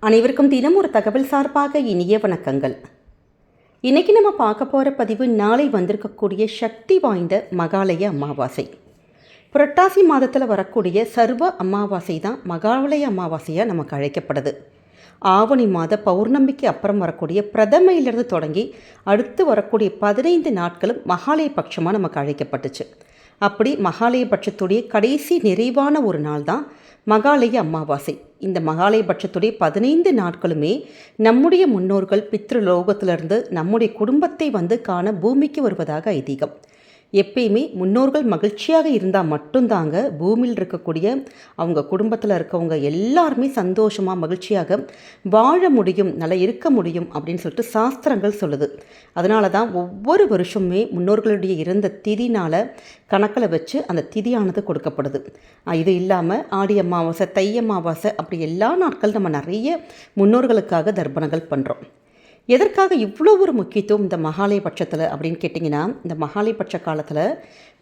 அனைவருக்கும் தினம் ஒரு தகவல் சார்பாக இனிய வணக்கங்கள். இன்றைக்கி நம்ம பார்க்க போகிற பதிவு நாளை வந்திருக்கக்கூடிய சக்தி வாய்ந்த மகாலய அமாவாசை. புரட்டாசி மாதத்தில் வரக்கூடிய சர்வ அமாவாசை தான் மகாலய அமாவாசையாக நமக்கு அழைக்கப்படுது. ஆவணி மாத பௌர்ணமிக்கு அப்புறம் வரக்கூடிய பிரதமையிலிருந்து தொடங்கி அடுத்து வரக்கூடிய 15 நாட்களும் மகாலய பட்சமாக நமக்கு அழைக்கப்பட்டுச்சு. அப்படி மகாலய பட்சத்துடைய கடைசி நிறைவான ஒரு நாள் தான் மகாலய அமாவாசை. இந்த மகாலய பட்சத்துடைய 15 நாட்களுமே நம்முடைய முன்னோர்கள் பித்ருலோகத்திலிருந்து நம்முடைய குடும்பத்தை காண பூமிக்கு வருவதாக ஐதீகம். எப்பயுமே முன்னோர்கள் மகிழ்ச்சியாக இருந்தால் மட்டும்தாங்க பூமியில் இருக்கக்கூடிய அவங்க குடும்பத்தில் இருக்கவங்க எல்லாருமே சந்தோஷமாக மகிழ்ச்சியாக வாழ முடியும், நல்லா இருக்க முடியும் அப்படின்னு சொல்லிட்டு சாஸ்திரங்கள் சொல்லுது. அதனால தான் ஒவ்வொரு வருஷமே முன்னோர்களுடைய இருந்த திதினால் கணக்கில் வச்சு அந்த திதியானது கொடுக்கப்படுது. இது இல்லாமல் ஆடி அமாவாசை, தை அமாவாசை அப்படி எல்லா நாட்கள் நம்ம நிறைய முன்னோர்களுக்காக தர்ப்பணங்கள் பண்ணுறோம். எதற்காக இவ்வளோ ஒரு முக்கியத்துவம் இந்த மகாலய பட்சத்தில் அப்படின்னு கேட்டிங்கன்னா, இந்த மகாலய பட்ச காலத்தில்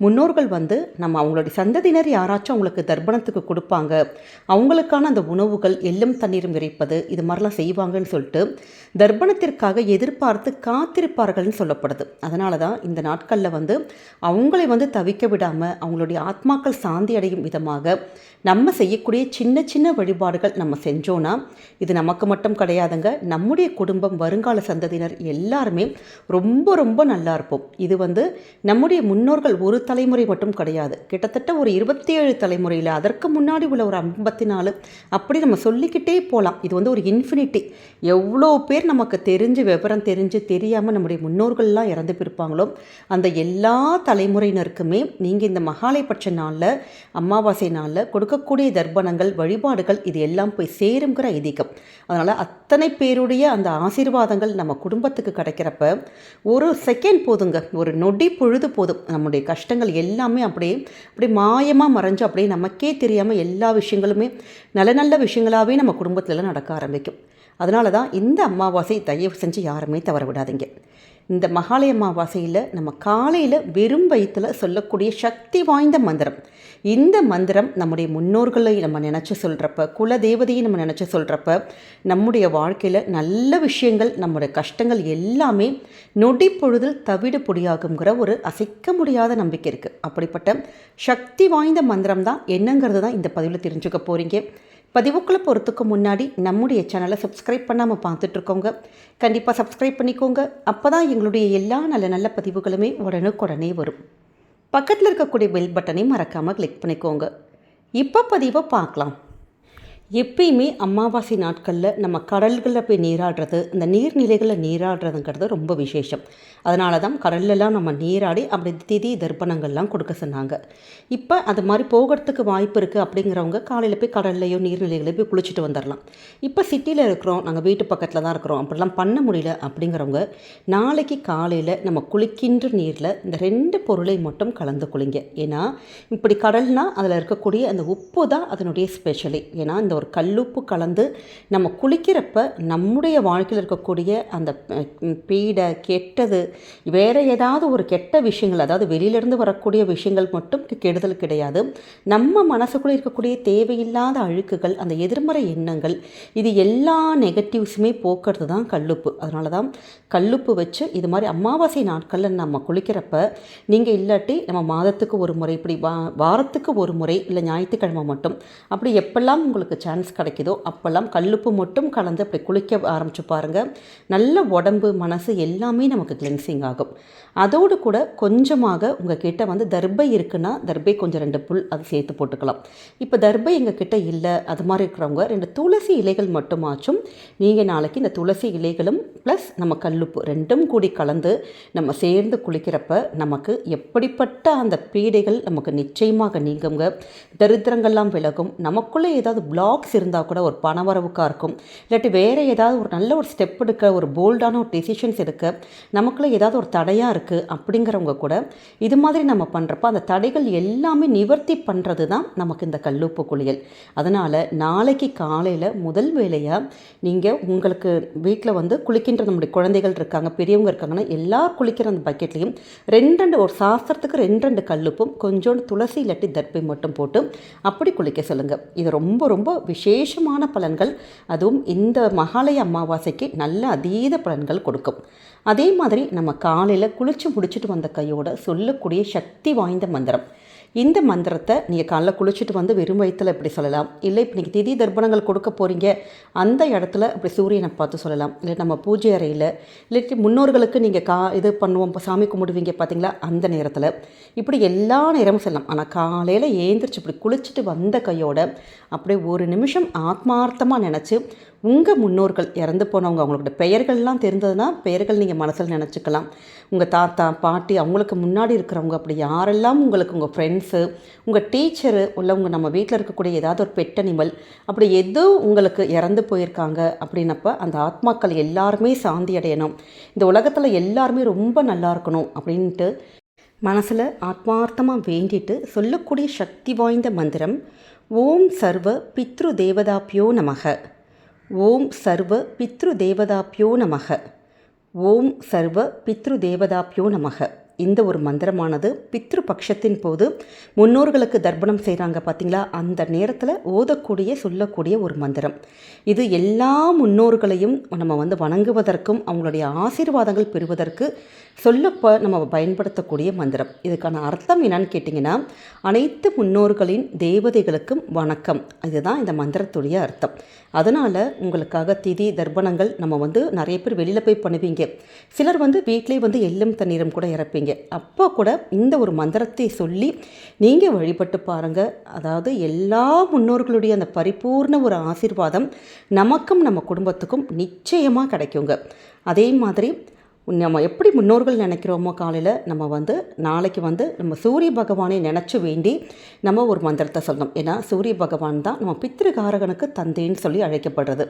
முன்னோர்கள் நம்ம அவங்களுடைய சந்ததியினர் யாராச்சும் அவங்களுக்கு தர்ப்பணத்துக்கு கொடுப்பாங்க, அவங்களுக்கான அந்த உணவுகள் எள்ளும் தண்ணீரும் விரைப்பது இது மாதிரிலாம் செய்வாங்கன்னு சொல்லிட்டு தர்ப்பணத்திற்காக எதிர்பார்த்து காத்திருப்பார்கள்னு சொல்லப்படுது. அதனால தான் இந்த நாட்களில் அவங்களை தவிக்க விடாமல் அவங்களுடைய ஆத்மாக்கள் சாந்தி அடையும் விதமாக நம்ம செய்யக்கூடிய சின்ன சின்ன வழிபாடுகள் நம்ம செஞ்சோன்னா இது நமக்கு மட்டும் கிடையாதுங்க, நம்முடைய குடும்பம் வருங்கால சந்ததியினர் எல்லாருமே ரொம்ப ரொம்ப நல்லா இருப்போம். இது நம்முடைய முன்னோர்கள் ஒரு தலைமுறை மட்டும் கிடையாது, கிட்டத்தட்ட ஒரு 27 தலைமுறையில் அதற்கு முன்னாடி உள்ள ஒரு 54 அப்படி நம்ம சொல்லிக்கிட்டே போகலாம். இது ஒரு இன்ஃபினிட்டி. எவ்வளோ பேர் நமக்கு தெரிஞ்சு விவரம் தெரிஞ்சு தெரியாமல் நம்முடைய முன்னோர்கள்லாம் இறந்து போயிருப்பாங்களோ அந்த எல்லா தலைமுறையினருக்குமே நீங்கள் இந்த மகாலயபட்ச நாளில் அமாவாசை நாளில் கொடுக்கக்கூடிய தர்ப்பணங்கள் வழிபாடுகள் இது எல்லாம் போய் சேருங்கிற ஐதீகம். அதனால் அத்தனை பேருடைய அந்த ஆசீர்வாதங்கள் நம்ம குடும்பத்துக்கு கிடைக்கிறப்ப ஒரு செகண்ட் போதுங்க, ஒரு நொடி பொழுது போதும், நம்முடைய கஷ்டங்கள் எல்லாமே அப்படியே மாயமாக மறைஞ்சு அப்படியே நமக்கே தெரியாமல் எல்லா விஷயங்களுமே நல்ல நல்ல விஷயங்களாகவே நம்ம குடும்பத்தில் நடக்க ஆரம்பிக்கும். அதனால தான் இந்த அமாவாசை தயவு செஞ்சு யாருமே தவற விடாதீங்க. இந்த மகாலய அமாவாசையில் நம்ம காலையில் வெறும் வயிற்றில் சொல்லக்கூடிய சக்தி வாய்ந்த மந்திரம், இந்த மந்திரம் நம்முடைய முன்னோர்களை நம்ம நினச்சி சொல்கிறப்ப, குல தேவதையை நம்ம நினச்சி சொல்கிறப்ப நம்முடைய வாழ்க்கையில் நல்ல விஷயங்கள், நம்முடைய கஷ்டங்கள் எல்லாமே நொடி பொழுதில் தவிடு பொடியாகுங்கிற ஒரு அசைக்க முடியாத நம்பிக்கை இருக்குது. அப்படிப்பட்ட சக்தி வாய்ந்த மந்திரம் தான் என்னங்கிறது தான் இந்த பதிவில் தெரிஞ்சுக்க போகிறீங்க. பதிவுக்குள்ளே போகிறதுக்கு முன்னாடி நம்முடைய சேனலை சப்ஸ்கிரைப் பண்ணாமல் பார்த்துட்ருக்கோங்க, கண்டிப்பாக சப்ஸ்கிரைப் பண்ணிக்கோங்க. அப்போ தான் எங்களுடைய எல்லா நல்ல நல்ல பதிவுகளுமே உடனுக்குடனே வரும். பக்கத்தில் இருக்கக்கூடிய பெல் பட்டனை மறக்காமல் கிளிக் பண்ணிக்கோங்க. இப்போ பதிவை பார்க்கலாம். எப்பயுமே அமாவாசை நாட்களில் நம்ம கடல்களில் போய் நீராடுறது, இந்த நீர்நிலைகளில் நீராடுறதுங்கிறது ரொம்ப விசேஷம். அதனால தான் கடல்லலாம் நம்ம நீராடி அப்படி திதி தர்ப்பணங்கள்லாம் கொடுக்க சொன்னாங்க. இப்போ அது மாதிரி போகிறதுக்கு வாய்ப்பு இருக்குது அப்படிங்கிறவங்க காலையில் போய் கடல்லையோ நீர்நிலைகளையோ போய் குளிச்சுட்டு வந்துடலாம். இப்போ சிட்டியில் இருக்கிறோம், நாங்கள் வீட்டு பக்கத்தில் தான் இருக்கிறோம், அப்படிலாம் பண்ண முடியல அப்படிங்கிறவங்க நாளைக்கு காலையில் நம்ம குளிக்கின்ற நீரில் இந்த 2 பொருளை மட்டும் கலந்து குளிங்க. ஏன்னா இப்படி கடல்னால் அதில் இருக்கக்கூடிய அந்த உப்பு தான் அதனுடைய ஸ்பெஷலி. ஏன்னா இந்த ஒரு கல்லுப்பு கலந்து நம்ம குளிக்கிறப்ப நம்முடைய வாழ்க்கையில் இருக்கக்கூடிய அந்த பீடை கெட்டது வேறு ஏதாவது ஒரு கெட்ட விஷயங்கள், அதாவது வெளியிலேருந்து வரக்கூடிய விஷயங்கள் மட்டும் கெடுதல் கிடையாது, நம்ம மனசுக்குள்ளே இருக்கக்கூடிய தேவையில்லாத அழுக்குகள், அந்த எதிர்மறை எண்ணங்கள், இது எல்லா நெகட்டிவ்ஸுமே போக்குறது தான் கல்லுப்பு. அதனால தான் கல்லுப்பு வச்சு இது மாதிரி அமாவாசை நாட்களில் நம்ம குளிக்கிறப்ப நீங்கள் இல்லாட்டி நம்ம மாதத்துக்கு ஒரு முறை, இப்படி வாரத்துக்கு ஒரு முறை, இல்லை ஞாயிற்றுக்கிழமை மட்டும், அப்படி எப்பெல்லாம் உங்களுக்கு சான்ஸ் கிடைக்குதோ அப்போல்லாம் கல்லுப்பு மட்டும் கலந்து அப்படி குளிக்க ஆரம்பித்து பாருங்கள். நல்ல உடம்பு மனசு எல்லாமே நமக்கு கிளென்சிங் ஆகும். அதோடு கூட கொஞ்சமாக உங்கள் கிட்ட தர்பை இருக்குன்னா தர்பை கொஞ்சம் 2 புல் அது சேர்த்து போட்டுக்கலாம். இப்போ தர்பை எங்கள் கிட்ட இல்லை அது மாதிரி இருக்கிறவங்க 2 துளசி இலைகள் மட்டுமாச்சும் நீங்கள் நாளைக்கு இந்த துளசி இலைகளும் ப்ளஸ் நம்ம கல்லுப்பு 2ம் கூடி கலந்து நம்ம சேர்ந்து குளிக்கிறப்ப நமக்கு எப்படிப்பட்ட அந்த பீடைகள் நமக்கு நிச்சயமாக நீங்குங்க, தரித்திரங்கள்லாம் விலகும். நமக்குள்ளே ஏதாவது பிளாக்ஸ் இருந்தால் கூட ஒரு பணவரவுக்காக இருக்கும், இல்லாட்டி வேறு ஏதாவது ஒரு நல்ல ஒரு ஸ்டெப் எடுக்க, ஒரு போல்டான ஒரு டெசிஷன்ஸ் எடுக்க நமக்குள்ளே ஏதாவது ஒரு தடையாக இருக்குது அப்படிங்கிறவங்க கூட இது மாதிரி நம்ம பண்ணுறப்ப அந்த தடைகள் எல்லாமே நிவர்த்தி பண்ணுறது தான் நமக்கு இந்த கல்லுப்பு குளியல். அதனால் நாளைக்கு காலையில் முதல் வேலையாக நீங்கள் உங்களுக்கு வீட்டில் குளிக்கின்ற குளிக்கின்ற நம்முடைய குழந்தைகள் இருக்காங்க, பெரியவங்க இருக்காங்கன்னா எல்லார் குளிக்கிற அந்த பக்கெட்லேயும் ஒரு சாஸ்திரத்துக்கு 2 கல்லுப்பும் கொஞ்சோண்டு துளசி இல்லாட்டி தர்ப்பை மட்டும் போட்டு அப்படி குளிக்க சொல்லுங்கள். இது ரொம்ப ரொம்ப விசேஷமான பலன்கள். அதுவும் இந்த மகாலய அமாவாசைக்கு நல்ல அதீத பலன்கள் கொடுக்கும். அதே மாதிரி நம்ம காலையில் குளித்து முடிச்சுட்டு வந்த கையோட சொல்லக்கூடிய சக்தி வாய்ந்த மந்திரம். இந்த மந்திரத்தை நீங்கள் காலைல குளிச்சுட்டு வந்து வெறும் வயிற்றில் இப்படி சொல்லலாம். இல்லை இப்போ நீங்கள் திதி தர்ப்பணங்கள் கொடுக்க போகிறீங்க அந்த இடத்துல இப்படி சூரியனை பார்த்து சொல்லலாம். இல்லை நம்ம பூஜை அறையில் இல்லாட்டி முன்னோர்களுக்கு நீங்கள் இது பண்ணுவோம், இப்போ சாமி கும்பிடுவீங்க பார்த்தீங்களா, அந்த நேரத்தில் இப்படி எல்லா நேரமும் சொல்லலாம். ஆனால் காலையில் ஏந்திரிச்சு இப்படி குளிச்சுட்டு வந்த கையோட அப்படியே ஒரு நிமிஷம் ஆத்மார்த்தமாக நினச்சி உங்கள் முன்னோர்கள் இறந்து போனவங்க அவங்களோட பெயர்கள்லாம் தெரிந்ததுன்னா பெயர்கள் நீங்கள் மனசில் நினச்சிக்கலாம். உங்கள் தாத்தா பாட்டி அவங்களுக்கு முன்னாடி இருக்கிறவங்க அப்படி யாரெல்லாம் உங்களுக்கு உங்கள் ஃப்ரெண்ட்ஸு, உங்கள் டீச்சரு, இல்லை உங்கள் நம்ம வீட்டில் இருக்கக்கூடிய ஏதாவது ஒரு பெட் அனிமல் அப்படி எதோ உங்களுக்கு இறந்து போயிருக்காங்க அப்படின்னப்ப அந்த ஆத்மாக்கள் எல்லாருமே சாந்தி அடையணும், இந்த உலகத்தில் எல்லாருமே ரொம்ப நல்லா இருக்கணும் அப்படின்ட்டு மனசில் ஆத்மார்த்தமாக வேண்டிட்டு சொல்லக்கூடிய சக்தி வாய்ந்த மந்திரம் ஓம் சர்வ பித்ரு தேவதாப்யோ நமக. ஓம் சர்வ பித்ரு தேவதாப்யோ நமக. ஓம் சர்வ பித்ரு தேவதாப்யோ நமக. இந்த ஒரு மந்திரமானது பித்ரு பட்சத்தின் போது முன்னோர்களுக்கு தர்ப்பணம் செய்கிறாங்க பார்த்தீங்களா, அந்த நேரத்தில் சொல்லக்கூடிய ஒரு மந்திரம். இது எல்லா முன்னோர்களையும் நம்ம வணங்குவதற்கும் அவங்களுடைய ஆசீர்வாதங்கள் பெறுவதற்கு நம்ம பயன்படுத்தக்கூடிய மந்திரம். இதுக்கான அர்த்தம் என்னன்னு கேட்டிங்கன்னா, அனைத்து முன்னோர்களின் தேவதைகளுக்கும் வணக்கம். இதுதான் இந்த மந்திரத்துடைய அர்த்தம். அதனால் உங்களுக்காக திதி தர்ப்பணங்கள் நம்ம நிறைய பேர் வெளியில் போய் பண்ணுவீங்க. சிலர் வீட்டிலே எள்ளும் தண்ணீரும் கூட இறப்பீங்க. அப்போ கூட இந்த ஒரு மந்திரத்தை சொல்லி நீங்கள் வழிபட்டு பாருங்கள். அதாவது எல்லா முன்னோர்களுடைய அந்த பரிபூர்ண ஒரு ஆசீர்வாதம் நமக்கும் நம்ம குடும்பத்துக்கும் நிச்சயமாக கிடைக்குங்க. அதே மாதிரி நம்ம எப்படி முன்னோர்கள் நினைக்கிறோமோ காலையில் நம்ம நாளைக்கு நம்ம சூரிய பகவானை நினச்சி வேண்டி நம்ம ஒரு மந்திரத்தை சொல்லணும். ஏன்னா சூரிய பகவான் தான் நம்ம பித்ருகாரகனுக்கு தந்தைன்னு சொல்லி அழைக்கப்படுறது.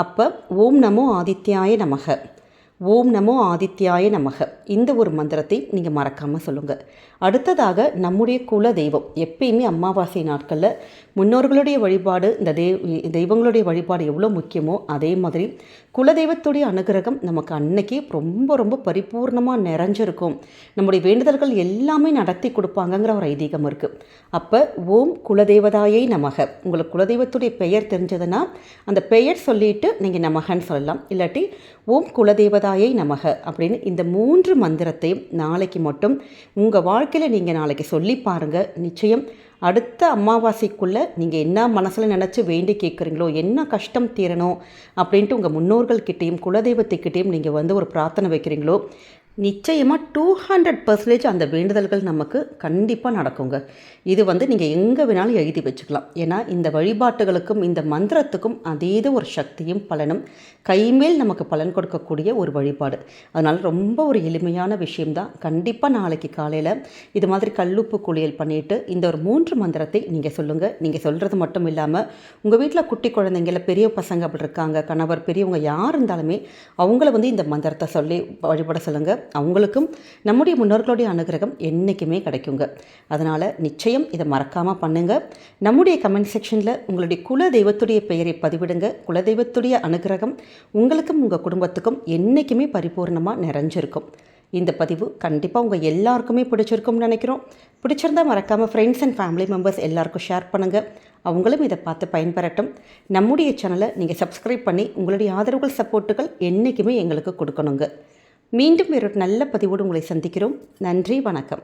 அப்போ ஓம் நமோ ஆதித்யாய நமக, ஓம் நமோ ஆதித்யாய நமக, இந்த ஒரு மந்திரத்தை நீங்கள் மறக்காமல் சொல்லுங்கள். அடுத்ததாக நம்முடைய குல தெய்வம். எப்பயுமே அமாவாசை நாட்களில் முன்னோர்களுடைய வழிபாடு, இந்த தெய்வங்களுடைய வழிபாடு எவ்வளோ முக்கியமோ அதே மாதிரி குலதெய்வத்துடைய அனுகிரகம் நமக்கு அன்னைக்கு ரொம்ப ரொம்ப பரிபூர்ணமாக நிறைஞ்சிருக்கும். நம்முடைய வேண்டுதல்கள் எல்லாமே நடத்தி கொடுப்பாங்கங்கிற ஒரு ஐதீகம் இருக்குது. அப்போ ஓம் குலதெய்வதாயை நமக. உங்களுக்கு குலதெய்வத்துடைய பெயர் தெரிஞ்சதுன்னா அந்த பெயர் சொல்லிவிட்டு நீங்கள் நமகன்னு சொல்லலாம். இல்லாட்டி ஓம் குலதெய்வதாயை நமக அப்படின்னு இந்த 3 மந்திரத்தையும் நாளைக்கு மட்டும் உங்கள் வாழ்க்கையில் நீங்கள் நாளைக்கு சொல்லி பாருங்கள். நிச்சயம் அடுத்த அமாவாசைக்குள்ளே நீங்கள் என்ன மனசில் நினச்சி வேண்டி கேட்குறீங்களோ, என்ன கஷ்டம் தீரணும் அப்படின்ட்டு உங்கள் முன்னோர்கள்கிட்டையும் குலதெய்வத்துக்கிட்டேயும் நீங்கள் ஒரு பிரார்த்தனை வைக்கிறீங்களோ, நிச்சயமாக 200% அந்த வேண்டுதல்கள் நமக்கு கண்டிப்பாக நடக்குங்க. இது நீங்கள் எங்கே வேணாலும் எழுதி வச்சுக்கலாம். ஏன்னா இந்த வழிபாட்டுகளுக்கும் இந்த மந்திரத்துக்கும் அதீத ஒரு சக்தியும் பலனும் கைமேல் நமக்கு பலன் கொடுக்கக்கூடிய ஒரு வழிபாடு. அதனால் ரொம்ப ஒரு எளிமையான விஷயம்தான். கண்டிப்பாக நாளைக்கு காலையில் இது மாதிரி கல்லுப்பு குளியல் பண்ணிவிட்டு இந்த ஒரு 3 மந்திரத்தை நீங்கள் சொல்லுங்கள். நீங்கள் சொல்கிறது மட்டும் இல்லாமல் உங்கள் வீட்டில் குட்டி குழந்தைங்கள பெரிய பசங்க அப்படி இருக்காங்க, கணவர் பெரியவங்க யார் இருந்தாலுமே அவங்கள இந்த மந்திரத்தை சொல்லி வழிபட சொல்லுங்கள். அவங்களுக்கும் நம்முடைய முன்னோர்களுடைய அனுகிரகம் என்றைக்குமே கிடைக்குங்க. அதனால் நிச்சயம் இதை மறக்காமல் பண்ணுங்கள். நம்முடைய கமெண்ட் செக்ஷனில் உங்களுடைய குல தெய்வத்துடைய பெயரை பதிவிடுங்க. குலதெய்வத்துடைய அனுகிரகம் உங்களுக்கும் உங்கள் குடும்பத்துக்கும் என்றைக்குமே பரிபூர்ணமாக நிறைஞ்சிருக்கும். இந்த பதிவு கண்டிப்பாக உங்கள் எல்லாருக்குமே பிடிச்சிருக்கும்னு நினைக்கிறோம். பிடிச்சிருந்தால் மறக்காமல் ஃப்ரெண்ட்ஸ் அண்ட் ஃபேமிலி மெம்பர்ஸ் எல்லாருக்கும் ஷேர் பண்ணுங்கள். அவங்களும் இதை பார்த்து பயன்பெறட்டும். நம்முடைய சேனலை நீங்கள் சப்ஸ்கிரைப் பண்ணி உங்களுடைய ஆதரவுகள் சப்போர்ட்டுகள் என்றைக்குமே எங்களுக்கு கொடுக்கணுங்க. மீண்டும் வேறொரு நல்ல பதிவோடு உங்களை சந்திக்கிறோம். நன்றி, வணக்கம்.